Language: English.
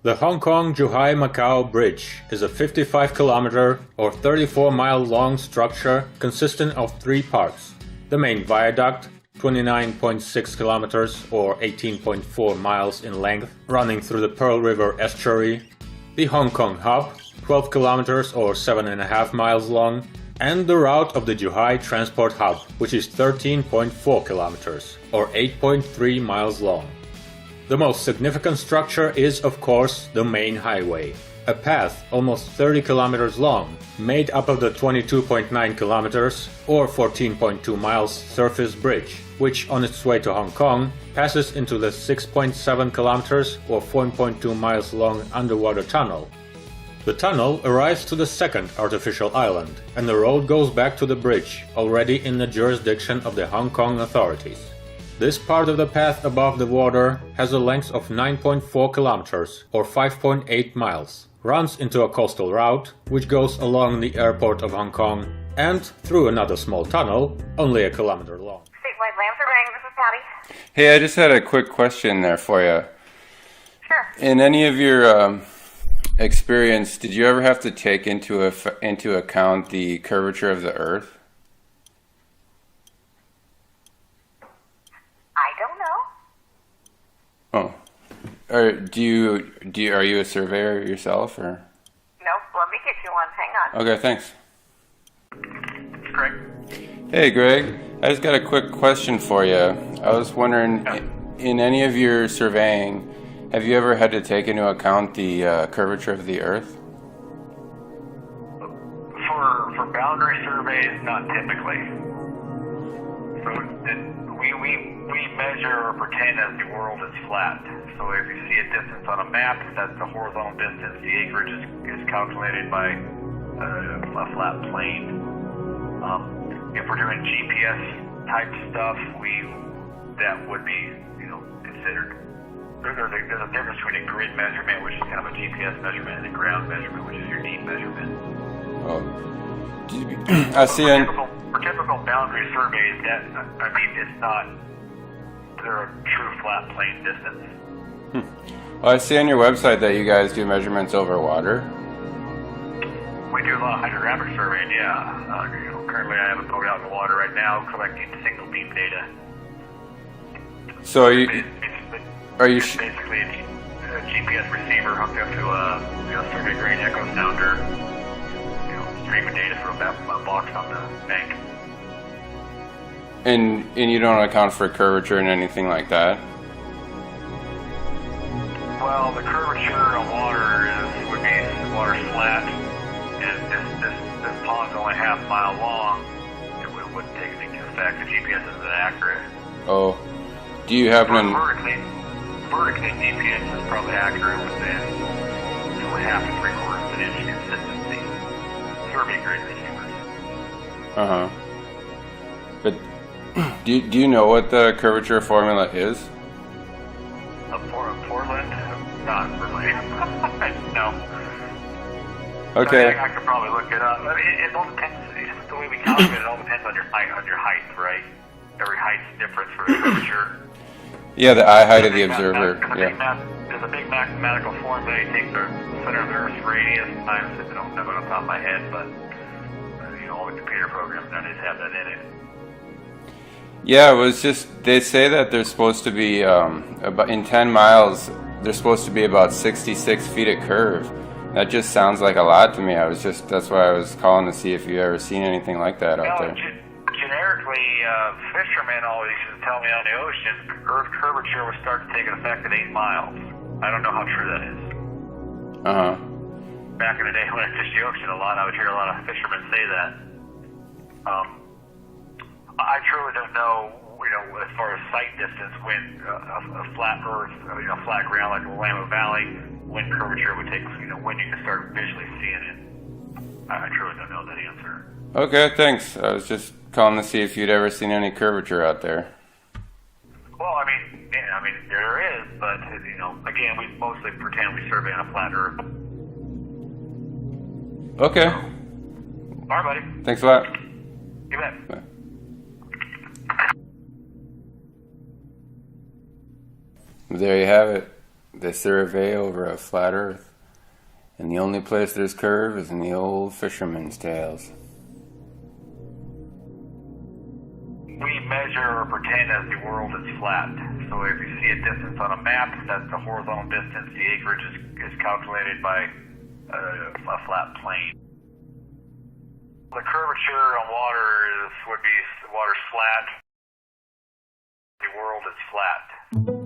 The Hong Kong-Zhuhai-Macau Bridge is a 55-kilometer or 34-mile-long structure consisting of three parts. The main viaduct, 29.6 kilometers or 18.4 miles in length, running through the Pearl River estuary. The Hong Kong Hub, 12 kilometers or 7.5 miles long. And the route of the Zhuhai Transport Hub, which is 13.4 kilometers or 8.3 miles long. The most significant structure is, of course, the main highway, a path almost 30 kilometers long, made up of the 22.9 kilometers or 14.2 miles surface bridge, which on its way to Hong Kong passes into the 6.7 kilometers or 4.2 miles long underwater tunnel. The tunnel arrives to the second artificial island, and the road goes back to the bridge, already in the jurisdiction of the Hong Kong authorities. This part of the path above the water has a length of 9.4 kilometers or 5.8 miles, runs into a coastal route which goes along the airport of Hong Kong and through another small tunnel, only a kilometer long. Statewide Land Surveying, this is Patty. Hey, I just had a quick question there for you. Sure. In any of your experience, did you ever have to take into account the curvature of the Earth? I don't know. Oh, are you a surveyor yourself, or? Nope, let me get you one. Hang on. Okay, thanks. Greg? Hey, Greg. I just got a quick question for you. I was wondering, in any of your surveying, have you ever had to take into account the curvature of the Earth? For boundary surveys, not typically. So we measure or pretend that the world is flat. So if you see a distance on a map, that's the horizontal distance. The acreage is calculated by a flat plane. If we're doing GPS type stuff, that would be considered. There's a difference between a grid measurement, which is kind of a GPS measurement, and a ground measurement, which is your deep measurement. Oh, I see. For typical boundary surveys, it's not. They're a true flat plane distance. Well, I see on your website that you guys do measurements over water. We do a lot of hydrographic surveying. Yeah. Currently, I have a boat out in the water right now collecting single beam data. So are you? Basically a GPS receiver hooked up to a survey grade echo sounder, streaming data from a box on the bank. And you don't account for curvature and anything like that? Well, the curvature of water would be water's flat, and this pond's only half mile long. It wouldn't take anything into effect. The GPS isn't accurate. Oh, do you happen to? Vertically, GPS is probably accurate within half to 3/4 of an inch consistency. Survey grade receivers. But do you know what the curvature formula is? Portland? Not really. No. Okay. I could probably look it up. I mean, it all depends. It's the way we calculate it all depends on your height, right? Every height's different for the curvature. Yeah, the eye height of the observer. There's a big mathematical formula. You take the center of the Earth's radius times it. I don't know it off the top of my head, but all the computer programs nowadays have that in it. Yeah, it was just, they say that there's supposed to be, about in 10 miles, there's supposed to be about 66 feet of curve. That just sounds like a lot to me. That's why I was calling to see if you ever seen anything like that out there. Generically, fishermen always used to tell me on the ocean, Earth curvature would start to take an effect at 8 miles. I don't know how true that is. Back in the day when I fished the ocean a lot, I would hear a lot of fishermen say that. I truly don't know, as far as sight distance, when a flat Earth, flat ground like the Willamette Valley, when curvature would take, when you can start visually seeing it. I truly don't know that answer. Okay, thanks. I was just calling to see if you'd ever seen any curvature out there. Well, I mean, there is, but again, we mostly pretend we survey on a flat Earth. Okay. All right, buddy. Thanks a lot. You bet. Bye. There you have it. They survey over a flat earth. And the only place there's curve is in the old fisherman's tales. We measure or pretend that the world is flat. So if you see a distance on a map, that's the horizontal distance. The acreage is calculated by a flat plane. The curvature on water would be water's flat. The world is flat.